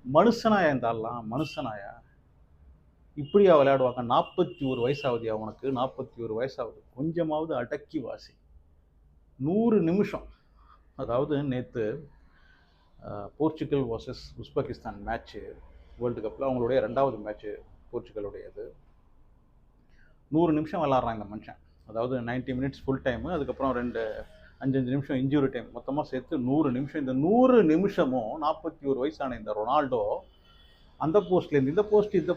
மனுஷனாயா இந்த ஆள்லாம்? மனுஷனாயா? இப்படியா விளையாடுவாங்க? 41 வயசாகுதுயா உனக்கு, 41 வயசாகுது. கொஞ்சமாவது அடக்கி வாசி. 100 நிமிஷம். அதாவது நேத்து Portugal versus Uzbekistan match world கப்பில் அவங்களுடைய 2வது மேட்ச்சு போர்ச்சுகலுடையது. 100 நிமிஷம் விளாட்றான் இந்த மனுஷன். அதாவது 90 மினிட்ஸ் ஃபுல் டைமு, அதுக்கப்புறம் 5 நிமிஷம் இன்ஜூரி டைம், மொத்தமாக சேர்த்து 100 நிமிஷம். இந்த 100 நிமிஷமும் 41 வயசான இந்த ரொனால்டோ அந்த போஸ்ட்லேருந்து இந்த போஸ்ட், இந்த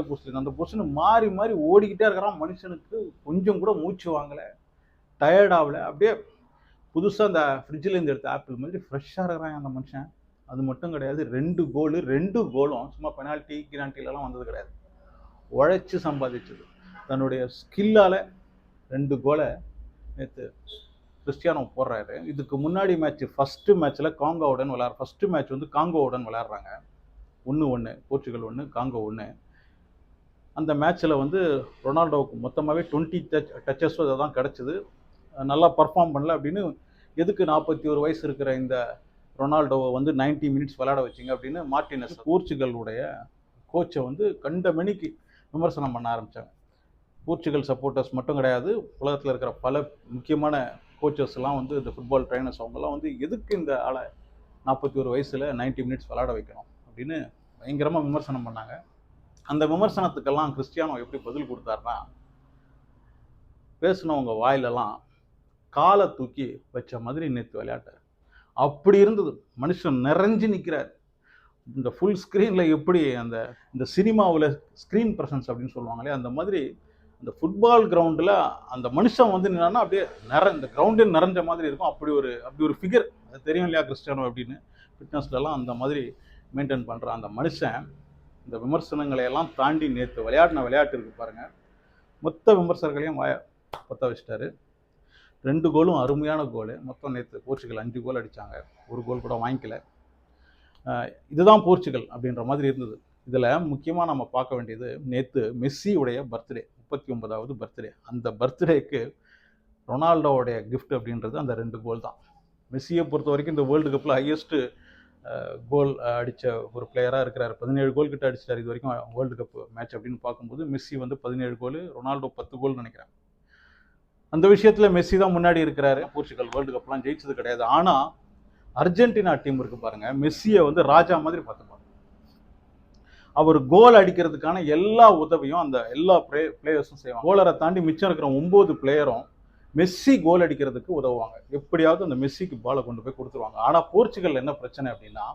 போஸ்ட்லேருந்து அந்த போஸ்ட்னு மாறி மாறி ஓடிக்கிட்டே இருக்கிறான். மனுஷனுக்கு கொஞ்சம் கூட மூச்சு வாங்கலை, டயர்ட் ஆகலை. அப்படியே புதுசாக அந்த ஃப்ரிட்ஜிலேருந்து எடுத்த ஆப்பிள் மாதிரி ஃப்ரெஷ்ஷாக இருக்கிறான் அந்த மனுஷன். அது மட்டும் கிடையாது, 2 கோலும் சும்மா பெனால்ட்டி கிராண்டிலலாம் வந்தது கிடையாது, உழைச்சி சம்பாதிச்சது. தன்னுடைய ஸ்கில்லால் 2 கோலை நேற்று கிறிஸ்டியானோ போடுறாரு. இதுக்கு முன்னாடி மேட்ச், ஃபஸ்ட்டு மேட்ச்சில் ஃபஸ்ட்டு மேட்ச் வந்து காங்கோவுடன் விளையாடுறாங்க. 1-1 போர்ச்சுகல் 1 காங்கோ 1. அந்த மேட்ச்சில் வந்து ரொனால்டோவுக்கு மொத்தமாகவே 20 டச்சஸ் அதை தான் கிடச்சிது. நல்லா பர்ஃபார்ம் பண்ணல அப்படின்னு எதுக்கு 41 வயசு இருக்கிற இந்த ரொனால்டோவை வந்து 90 மினிட்ஸ் விளையாட வச்சிங்க அப்படின்னு மார்டினஸ் போர்ச்சுகலுடைய கோச்சை வந்து கண்ட மணிக்கு விமர்சனம் பண்ண ஆரம்பித்தாங்க. போர்ச்சுகல் சப்போர்ட்டர்ஸ் மட்டும் கிடையாது, உலகத்தில் இருக்கிற பல முக்கியமான கோச்சஸ்லாம் வந்து இந்த ஃபுட்பால் ட்ரைனர்ஸ் அவங்கெல்லாம் வந்து எதுக்கு இந்த ஆளை 41 வயசில் 90 மினிட்ஸ் விளையாட வைக்கணும் அப்படின்னு பயங்கரமாக விமர்சனம் பண்ணாங்க. அந்த விமர்சனத்துக்கெல்லாம் கிறிஸ்டியானோ எப்படி பதில் கொடுத்தாருன்னா, பேசினவங்க வாயிலெல்லாம் காலை தூக்கி வச்ச மாதிரி நேற்று விளையாட்டார். அப்படி இருந்தது. மனுஷன் நிறைஞ்சு நிற்கிறார். இந்த ஃபுல் ஸ்க்ரீனில் எப்படி இந்த சினிமாவில் ஸ்க்ரீன் ப்ரெசன்ஸ் அப்படின்னு சொல்லுவாங்களே, அந்த மாதிரி அந்த ஃபுட்பால் கிரவுண்டில் அந்த மனுஷன் வந்து என்னன்னா அப்படியே இந்த கிரவுண்டே நிறைஞ்ச மாதிரி இருக்கும். அப்படி ஒரு ஃபிகர். அது தெரியும் இல்லையா கிறிஸ்டியானோ அப்படின்னு, ஃபிட்னஸ்லலாம் அந்த மாதிரி மெயின்டைன் பண்ணுற அந்த மனுஷன் இந்த விமர்சனங்களை எல்லாம் தாண்டி நேற்று விளையாட்டு இருக்கு பாருங்கள், மொத்த விமர்சகர்களையும் பற்ற வச்சிட்டாரு. 2 கோலும் அருமையான கோலு. மொத்தம் நேற்று போர்ச்சுகல் 5 கோல் அடித்தாங்க, ஒரு கோல் கூட வாங்கிக்கல. இதுதான் போர்ச்சுகல் அப்படின்ற மாதிரி இருந்தது. இதில் முக்கியமாக நம்ம பார்க்க வேண்டியது, நேற்று மெஸ்ஸியுடைய பர்த்டே, 39வது பர்த்டே. அந்த பர்த்டேக்கு ரொனால்டோவுடைய கிஃப்ட் அப்படின்றது அந்த 2 கோல் தான். மெஸ்ஸியை பொறுத்த வரைக்கும் இந்த வேர்ல்டு கப்பில் ஹையஸ்ட்டு கோல் அடித்த ஒரு பிளேயராக இருக்கிறார். 17 கோல் கிட்ட அடிச்சிட்டார் இது வரைக்கும் வேர்ல்டு கப் மேட்ச் அப்படின்னு பார்க்கும்போது. மெஸ்ஸி வந்து 17 கோல், ரொனால்டோ 10 கோல் நினைக்கிறேன். அந்த விஷயத்தில் மெஸ்ஸி தான் முன்னாடி இருக்கிறாரு. போர்ச்சுகல் வேர்ல்டு கப்லாம் ஜெயிச்சது கிடையாது. ஆனால் அர்ஜென்டினா டீம் இருக்கு பாருங்க, மெஸ்ஸியை வந்து ராஜா மாதிரி பார்த்துப்பாங்க. அவர் கோல் அடிக்கிறதுக்கான எல்லா உதவியும் அந்த எல்லா பிளேயர்ஸும் செய்வாங்க. கோலரை தாண்டி மிச்சம் இருக்கிற 9 பிளேயரும் மெஸ்ஸி கோல் அடிக்கிறதுக்கு உதவுவாங்க. எப்படியாவது அந்த மெஸ்ஸிக்கு பாலை கொண்டு போய் கொடுத்துருவாங்க. ஆனால் போர்ச்சுகல் என்ன பிரச்சனை அப்படின்னா,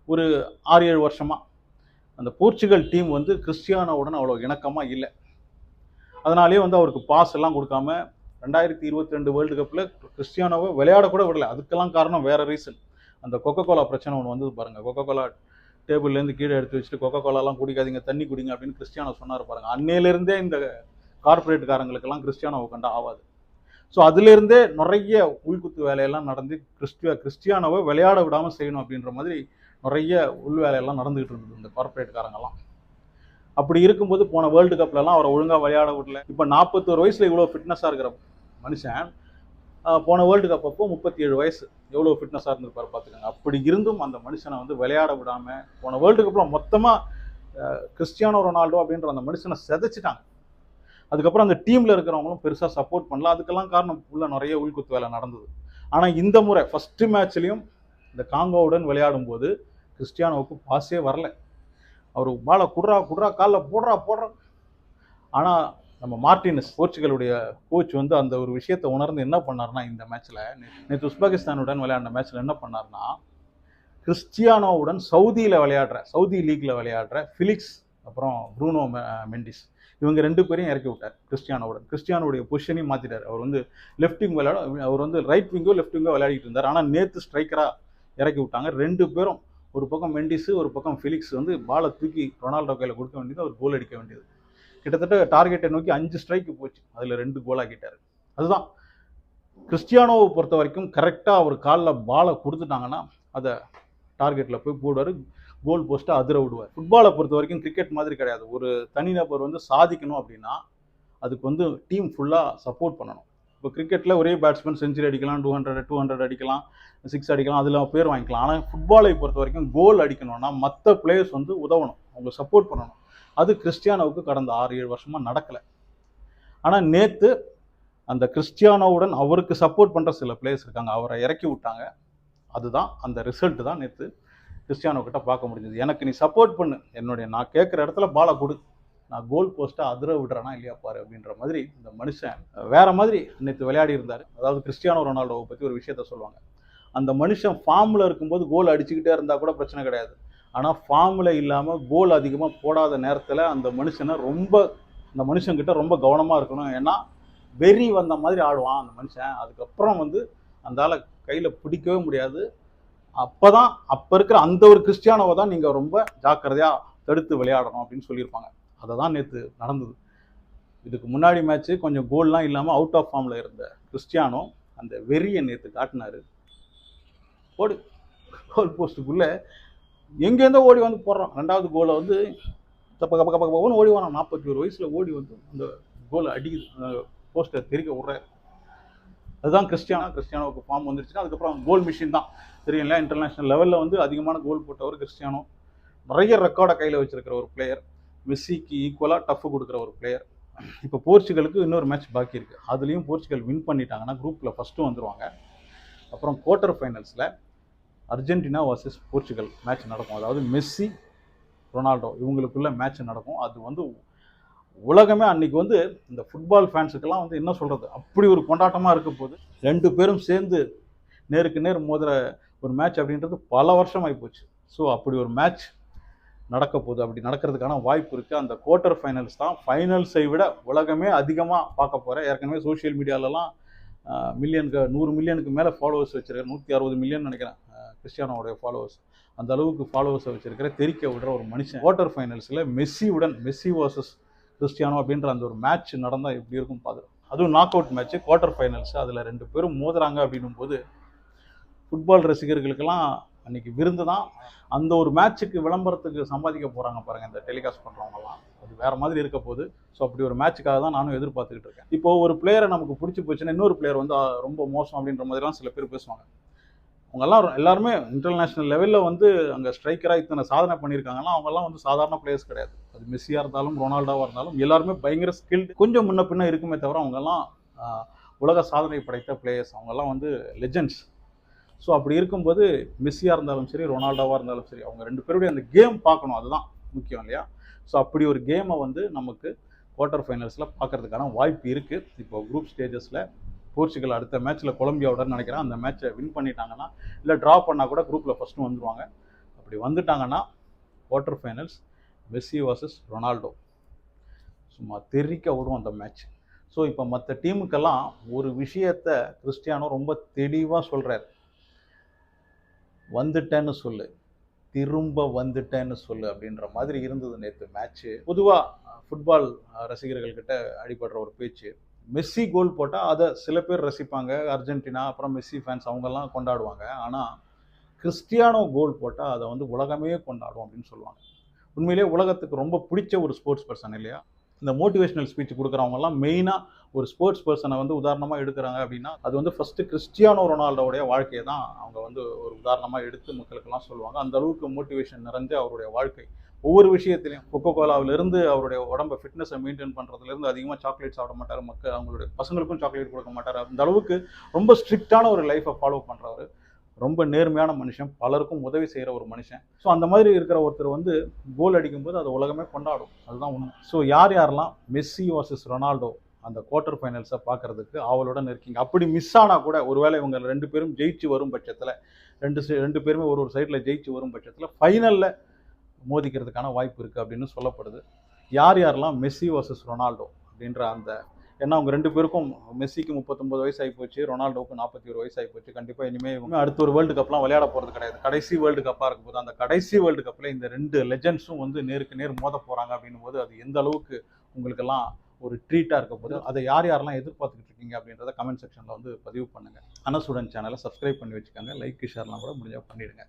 ஒரு 6-7 வருஷமாக அந்த போர்ச்சுகல் டீம் வந்து கிறிஸ்டியானோவுடன் அவ்வளோ இணக்கமாக இல்லை. அதனாலேயே வந்து அவருக்கு பாஸ் எல்லாம் கொடுக்காம 2022 வேர்ல்டு கப்பில் கிறிஸ்டியானோவை விளையாட கூட விடலை. அதுக்கெல்லாம் காரணம் வேறு ரீசன். அந்த கொக்கோ கோலா பிரச்சனை ஒன்று வந்தது பாருங்கள். கொக்கோ கோலா டேபிள்லேருந்து கீழே எடுத்து வச்சுட்டு கொக்கோ கோலாலாம் குடிக்காதீங்க, தண்ணி குடிங்க அப்படின்னு கிறிஸ்டியானோ சொன்னார் பாருங்கள். அன்னையிலேருந்தே இந்த கார்பரேட்டுக்காரங்களுக்கெல்லாம் கிறிஸ்டியானோவை கண்டா ஆகாது. ஸோ அதுலேருந்தே நிறைய உள்குத்து வேலையெல்லாம் நடந்து கிறிஸ்டியானோவை விளையாட விடாமல் செய்யணும் அப்படின்ற மாதிரி நிறைய உள் வேலையெல்லாம் நடந்துகிட்டு இருந்தது இந்த கார்பரேட்டுக்காரங்கெல்லாம். அப்படி இருக்கும்போது போன வேர்ல்டு கப்லலாம் அவரை ஒழுங்காக விளையாட விடல. இப்போ 41 வயசில் இவ்வளோ ஃபிட்னஸாக இருக்கிற மனுஷன் போன வேர்ல்டு கப் அப்போ 37 வயசு, எவ்வளோ ஃபிட்னஸாக இருந்திருப்பார் பார்த்துக்கோங்க. அப்படி இருந்தும் அந்த மனுஷனை வந்து விளையாட விடாமல் போன வேர்ல்டு கப்பில் மொத்தமாக கிறிஸ்டியானோ ரொனால்டோ அப்படின்ற அந்த மனுஷனை செதைச்சிட்டாங்க. அதுக்கப்புறம் அந்த டீமில் இருக்கிறவங்களும் பெருசாக சப்போர்ட் பண்ணல. அதுக்கெல்லாம் காரணம் உள்ள நிறைய உள்குத்து வேலை நடந்தது. ஆனால் இந்த முறை ஃபஸ்ட்டு மேட்ச்லேயும் இந்த காங்கோவுடன் விளையாடும் போது கிறிஸ்டியானோவுக்கு பாஸே வரல. அவர் பாலை குடுறா காலில் போடுறா. ஆனால் நம்ம மார்டினஸ் போர்ச்சுகலுடைய கோச் வந்து அந்த ஒரு விஷயத்தை உணர்ந்து என்ன பண்ணார்னா, இந்த மேட்ச்சில் நேற்று உஸ்பெகிஸ்தானுடன் விளையாடின மேட்ச்சில் என்ன பண்ணார்னா, கிறிஸ்டியானோவுடன் சவுதி லீக்கில் விளையாடுற ஃபிலிக்ஸ் அப்புறம் ப்ரூனோ மெண்டிஸ் இவங்க 2 பேரையும் இறக்கி விட்டார் கிறிஸ்டியானோடைய பொசிஷனையும் மாற்றிட்டார். அவர் வந்து லெஃப்ட் விங் அவர் வந்து ரைட் விங்கோ லெஃப்ட் விங்கோ விளையாடிட்டு இருந்தார். ஆனால் நேற்று ஸ்ட்ரைக்கராக இறக்கி விட்டாங்க. 2 பேரும், ஒரு பக்கம் மெண்டிஸு ஒரு பக்கம் ஃபிலிக்ஸ் வந்து பாலை தூக்கி ரொனால்டோ கையில் கொடுக்க வேண்டியது, அவர் கோல் அடிக்க வேண்டியது. கிட்டத்தட்ட டார்கெட்டை நோக்கி 5 ஸ்ட்ரைக்கு போச்சு, அதில் 2 கோலாக்கிட்டார். அதுதான் கிறிஸ்டியானோவை பொறுத்த வரைக்கும் கரெக்டாக அவர் காலில் பாலை கொடுத்துட்டாங்கன்னா அதை டார்கெட்டில் போய் போடுவார், கோல் போஸ்ட்டை அதிர விடுவார். ஃபுட்பாலை பொறுத்த வரைக்கும் கிரிக்கெட் மாதிரி கிடையாது. ஒரு தனிநபர் வந்து சாதிக்கணும் அப்படின்னா அதுக்கு வந்து டீம் ஃபுல்லாக சப்போர்ட் பண்ணணும். இப்போ கிரிக்கெட்டில் ஒரே பேட்ஸ்மேன் செஞ்சுரி அடிக்கலாம், 200 அடிக்கலாம், 6 அடிக்கலாம், அதில் பேர் வாங்கிக்கலாம். ஆனால் ஃபுட்பாலை பொறுத்த வரைக்கும் கோல் அடிக்கணும்னா மற்ற பிளேயர்ஸ் வந்து உதவணும், அவங்க சப்போர்ட் பண்ணணும். அது கிறிஸ்டியானோவுக்கு கடந்த 6-7 வருஷமாக நடக்கலை. ஆனால் நேற்று அந்த கிறிஸ்டியானோவுடன் அவருக்கு சப்போர்ட் பண்ணுற சில பிளேயர்ஸ் இருக்காங்க, அவரை இறக்கி விட்டாங்க. அதுதான் அந்த ரிசல்ட் தான் நேற்று கிறிஸ்டியானோ கிட்ட பார்க்க முடிஞ்சது. எனக்கு நீ சப்போர்ட் பண்ணு, நான் கேட்குற இடத்துல பாலை கொடு, நான் கோல் போஸ்ட்டை அதிர விடுறேனா இல்லையா பாரு அப்படின்ற மாதிரி இந்த மனுஷன் வேற மாதிரி நேற்று விளையாடி இருந்தார். அதாவது கிறிஸ்டியானோ ரொனால்டோவை பற்றி ஒரு விஷயத்த சொல்லுவாங்க, அந்த மனுஷன் ஃபார்மில் இருக்கும்போது கோல் அடிச்சுக்கிட்டே இருந்தால் கூட பிரச்சனை கிடையாது. ஆனால் ஃபார்மில் இல்லாமல் கோல் அதிகமாக போடாத நேரத்தில் அந்த மனுஷன்கிட்ட ரொம்ப கவனமாக இருக்கணும். ஏன்னா வெறி வந்த மாதிரி ஆடுவான் அந்த மனுஷன். அதுக்கப்புறம் வந்து அந்த ஆளை கையில் பிடிக்கவே முடியாது. அப்போ இருக்கிற அந்த ஒரு கிறிஸ்டியானோவை தான் நீங்கள் ரொம்ப ஜாக்கிரதையாக தடுத்து விளையாடணும் அப்படின்னு சொல்லியிருப்பாங்க. அதை தான் நேற்று நடந்தது. இதுக்கு முன்னாடி மேட்ச்சு கொஞ்சம் கோல்லாம் இல்லாமல் அவுட் ஆஃப் ஃபார்மில் இருந்த கிறிஸ்டியானோ அந்த வெறியை நேற்று காட்டினார். ஓடு கோல் போஸ்ட்டுக்குள்ளே எங்கேருந்தோ ஓடி வந்து போடுறான். 2வது கோலை வந்து பக்கன்னு ஓடி வரான். 41 வயசில் ஓடி வந்து அந்த கோலை அடிக்குது, போஸ்ட்டை தெரிக்க விட்றாரு. அதுதான் கிறிஸ்டியானோவுக்கு ஃபார்ம் வந்துருச்சுன்னா அதுக்கப்புறம் கோல் மிஷின் தான். தெரியுங்களா, இன்டர்நேஷ்னல் லெவலில் வந்து அதிகமான கோல் போட்டவர் கிறிஸ்டியானோ. நிறைய ரெக்கார்டை கையில் வச்சிருக்கிற ஒரு பிளேயர், மெஸ்ஸிக்கு ஈக்குவலாக டஃப் கொடுக்குற ஒரு பிளேயர். இப்போ போர்ச்சுகலுக்கு இன்னொரு மேட்ச் பாக்கி இருக்குது. அதுலேயும் போர்ச்சுகல் வின் பண்ணிட்டாங்கன்னா குரூப்பில் ஃபஸ்ட்டு வந்துடுவாங்க. அப்புறம் குவார்ட்டர் ஃபைனல்ஸில் அர்ஜென்டினா வர்சஸ் போர்ச்சுகல் மேட்ச் நடக்கும். அதாவது மெஸ்ஸி ரொனால்டோ இவங்களுக்குள்ள மேட்ச் நடக்கும். அது வந்து உலகமே அன்றைக்கி வந்து இந்த ஃபுட்பால் ஃபேன்ஸுக்கெல்லாம் வந்து என்ன சொல்கிறது, அப்படி ஒரு கொண்டாட்டமாக இருக்க போது. 2 பேரும் சேர்ந்து நேருக்கு நேர் மோதுற ஒரு மேட்ச் அப்படின்றது பல வருஷம் ஆகிப்போச்சு. ஸோ அப்படி ஒரு மேட்ச் நடக்க போகுது. அப்படி நடக்கிறதுக்கான வாய்ப்பு இருக்குது. அந்த குவார்ட்டர் ஃபைனல்ஸ் தான் ஃபைனல்ஸை விட உலகமே அதிகமாக பார்க்க போகிறேன். ஏற்கனவே சோஷியல் மீடியாலலாம் 100 மில்லியனுக்கு மேலே ஃபாலோவர்ஸ் வச்சுருக்கேன். 160 மில்லியன் நினைக்கிறேன் கிறிஸ்டியானோடைய ஃபாலோவர்ஸ். அந்த அளவுக்கு ஃபாலோவர்ஸை வச்சுருக்கிற தெரிக்க விடுற ஒரு மனுஷன். குவார்ட்டர் ஃபைனல்ஸில் மெஸ்ஸி வர்சஸ் கிறிஸ்டியானோ அப்படின்ற அந்த ஒரு மேட்ச் நடந்தால் எப்படி இருக்கும் பார்க்குறோம். அதுவும் knock out match, quarter finals, அதில் 2 பேரும் மோதுறாங்க அப்படின்னும் போது ஃபுட்பால் ரசிகர்களுக்கெல்லாம் அன்றைக்கி விருந்து தான். அந்த ஒரு மேட்ச்சுக்கு விளம்பரத்துக்கு சம்பாதிக்க போகிறாங்க பாருங்கள் இந்த டெலிகாஸ்ட் பண்ணுறவங்கலாம். அது வேறு மாதிரி இருக்க போகுது. ஸோ அப்படி ஒரு மேட்ச்சுக்காக தான் நானும் எதிர்பார்த்துக்கிட்டு இருக்கேன். இப்போது ஒரு பிளேயரை நமக்கு பிடிச்சி போச்சுன்னா இன்னொரு பிளேயர் வந்து ரொம்ப மோசம் அப்படின்ற மாதிரிலாம் சில பேர் பேசுவாங்க. அவங்கெல்லாம் எல்லாருமே இன்டர்நேஷ்னல் லெவலில் வந்து அங்கே ஸ்ட்ரைக்கராக இத்தனை சாதனை பண்ணியிருக்காங்கன்னா அவங்கெல்லாம் வந்து சாதாரண பிளேயர்ஸ் கிடையாது. அது மெஸ்ஸியாக இருந்தாலும் ரொனால்டோவாக இருந்தாலும் எல்லாருமே பயங்கர ஸ்கில்டு. கொஞ்சம் முன்ன பின்ன இருக்குமே தவிர அவங்கெல்லாம் உலக சாதனை படைத்த பிளேயர்ஸ். அவங்கெல்லாம் வந்து லெஜெண்ட்ஸ். ஸோ அப்படி இருக்கும்போது மெஸ்ஸியாக இருந்தாலும் சரி, ரொனால்டோவாக இருந்தாலும் சரி, அவங்க 2 பேருடைய அந்த கேம் பார்க்கணும், அதுதான் முக்கியம் இல்லையா? ஸோ அப்படி ஒரு கேமை வந்து நமக்கு குவார்ட்டர் ஃபைனல்ஸில் பார்க்கறதுக்கான வாய்ப்பு இருக்குது. இப்போ குரூப் ஸ்டேஜஸில் போர்ச்சுகல் அடுத்த மேட்ச்சில் கொலம்பியாவுடன் நினைக்கிறேன். அந்த மேட்ச்சை வின் பண்ணிட்டாங்கன்னா, இல்லை ட்ரா பண்ணால் கூட குரூப்பில் ஃபஸ்ட்டு வந்துடுவாங்க. அப்படி வந்துட்டாங்கன்னா quarter finals Messi versus Ronaldo சும்மா தெரிக்க விடும் அந்த மேட்ச். ஸோ இப்போ மற்ற டீமுக்கெல்லாம் ஒரு விஷயத்தை கிறிஸ்டியானோ ரொம்ப தெளிவாக சொல்கிறார், வந்துட்டேன்னு சொல்லு, திரும்ப வந்துட்டேன்னு சொல்லு அப்படின்ற மாதிரி இருந்தது நேற்று மேட்ச்சு. பொதுவாக ஃபுட்பால் ரசிகர்கள்கிட்ட அடிபடுற ஒரு பேச்சு, மெஸ்ஸி கோல் போட்டால் அதை சில பேர் ரசிப்பாங்க, அர்ஜென்டினா அப்புறம் மெஸ்ஸி ஃபேன்ஸ் அவங்கெல்லாம் கொண்டாடுவாங்க. ஆனால் கிறிஸ்டியானோ கோல் போட்டால் அதை வந்து உலகமே கொண்டாடும் அப்படின்னு சொல்லுவாங்க. உண்மையிலேயே உலகத்துக்கு ரொம்ப பிடிச்ச ஒரு ஸ்போர்ட்ஸ் பர்சன் இல்லையா? இந்த மோட்டிவேஷனல் ஸ்பீச் கொடுக்குறவங்கலாம் மெயினாக ஒரு ஸ்போர்ட்ஸ் பர்சனை வந்து உதாரணமாக எடுக்கிறாங்க அப்படின்னா அது வந்து ஃபஸ்ட்டு கிறிஸ்டியானோ ரொனால்டோடைய வாழ்க்கையை தான் அவங்க வந்து ஒரு உதாரணமாக எடுத்து மக்களுக்கெல்லாம் சொல்லுவாங்க. அந்த அளவுக்கு மோட்டிவேஷன் நிறைஞ்ச அவருடைய வாழ்க்கை. ஒவ்வொரு விஷயத்திலையும் கொக்கோ கோலாவிலிருந்து அவருடைய உடம்பை ஃபிட்னஸை மெயின்டைன் பண்ணுறதுலேருந்து அதிகமாக சாக்லேட் சாப்பிட மாட்டார், அவங்களுடைய பசங்களுக்கும் சாக்லேட் கொடுக்க மாட்டார். அந்த அளவுக்கு ரொம்ப ஸ்ட்ரிக்டான ஒரு லைஃப்பை ஃபாலோ பண்ணுறவர், ரொம்ப நேர்மையான மனுஷன், பலருக்கும் உதவி செய்கிற ஒரு மனுஷன். ஸோ அந்த மாதிரி இருக்கிற ஒருத்தர் வந்து கோல் அடிக்கும்போது அது உலகமே கொண்டாடும், அதுதான் உண்மை. ஸோ யாரெல்லாம் மெஸ்ஸி வர்சஸ் ரொனால்டோ அந்த குவார்ட்டர் ஃபைனல்ஸை பார்க்குறதுக்கு ஆவலுடன் இருக்கீங்க? அப்படி மிஸ் ஆனால் கூட ஒருவேளை இவங்க 2 பேரும் ஜெயிச்சு வரும் பட்சத்தில், 2 பேருமே ஒரு சைடில் ஜெயிச்சு வரும் பட்சத்தில் ஃபைனலில் மோதிக்கிறதுக்கான வாய்ப்பு இருக்குது அப்படின்னு சொல்லப்படுது. யாரெல்லாம் மெஸ்ஸி வர்சஸ் ரொனால்டோ அப்படின்ற அந்த, ஏன்னா அவங்க 2 பேருக்கும், மெஸ்ஸிக்கு 39 வயசு ஆகிப்போச்சு, ரொனால்டோவுக்கு 41 வயசு ஆகிப்போச்சு. கண்டிப்பாக இனிமேல் அடுத்த ஒரு வேர்ல்டு கப்லாம் விளையாட போகிறது கிடையாது, கடைசி வேர்ல்டு கப்பாக இருக்கும் போது அந்த கடைசி வேர்ல்டு கப்பில் இந்த 2 லெஜெண்ட்ஸும் வந்து நேருக்கு நேர் மோத போகிறாங்க அப்படின்னும் போது அது எந்த அளவுக்கு உங்களுக்கெல்லாம் ஒரு ட்ரீட்டாக இருக்க போது, அதை யாரெல்லாம் எதிர்பார்த்துக்கிட்டு இருக்கீங்க அப்படின்றத கமெண்ட் செக்ஷனில் வந்து பதிவு பண்ணுங்கள். அனசுடன் சேனலை சப்ஸ்கிரைப் பண்ணி வச்சுக்கோங்க, லைக் ஷேர்லாம் கூட முடிஞ்சால் பண்ணிவிடுங்க.